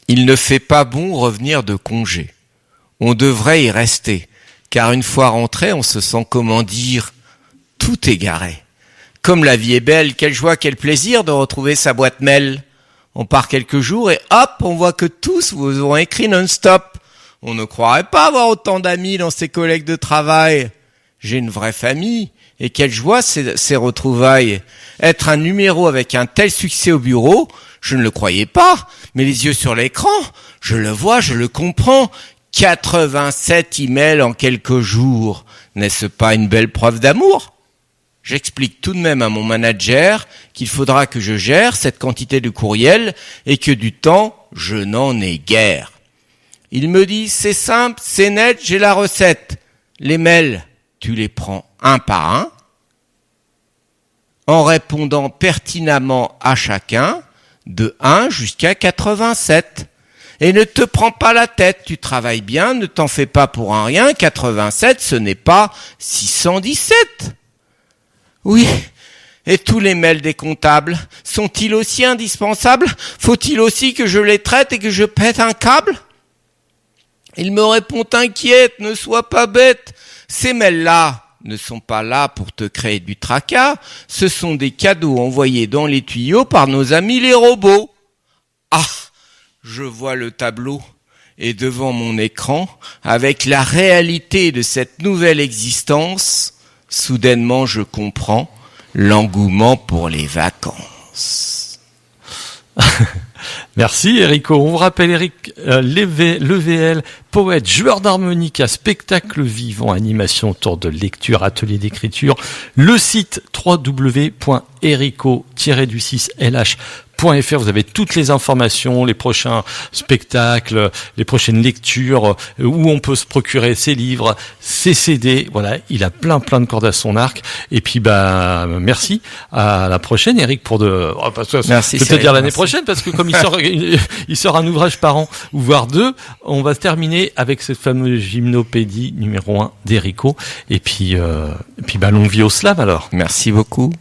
Il ne fait pas bon revenir de congé. On devrait y rester, car une fois rentré, on se sent, comment dire, tout égaré. Comme la vie est belle, quelle joie, quel plaisir de retrouver sa boîte mail. On part quelques jours et hop, on voit que tous vous auront écrit non-stop. On ne croirait pas avoir autant d'amis dans ses collègues de travail. J'ai une vraie famille. Et quelle joie ces retrouvailles. Être un numéro avec un tel succès au bureau, je ne le croyais pas. Mais les yeux sur l'écran, je le vois, je le comprends. 87 emails en quelques jours. N'est-ce pas une belle preuve d'amour ? J'explique tout de même à mon manager qu'il faudra que je gère cette quantité de courriels et que du temps, je n'en ai guère. Il me dit, c'est simple, c'est net, j'ai la recette. Les mails, tu les prends un par un, en répondant pertinemment à chacun, de 1 jusqu'à 87. Et ne te prends pas la tête, tu travailles bien, ne t'en fais pas pour un rien, 87, ce n'est pas 617. Oui, et tous les mails des comptables, sont-ils aussi indispensables? Faut-il aussi que je les traite et que je pète un câble? Il me répond, t'inquiète, ne sois pas bête, ces mails-là ne sont pas là pour te créer du tracas, ce sont des cadeaux envoyés dans les tuyaux par nos amis les robots. Ah, je vois le tableau et devant mon écran, avec la réalité de cette nouvelle existence, soudainement je comprends l'engouement pour les vacances. Merci Erico. On vous rappelle Eric Levéel, poète, joueur d'harmonica, spectacle vivant, animation autour de lecture, atelier d'écriture. Le site www.erico-lh.fr. Vous avez toutes les informations, les prochains spectacles, les prochaines lectures, où on peut se procurer ses livres, ses CD. Voilà, il a plein de cordes à son arc. Et puis merci. À la prochaine, Eric, Merci. Je peux te dire l'année prochaine, parce que comme il sort un ouvrage par an, ou voire deux, on va se terminer avec cette fameuse gymnopédie numéro 1 d'Erico. Et puis longue vie au slam alors. Merci beaucoup.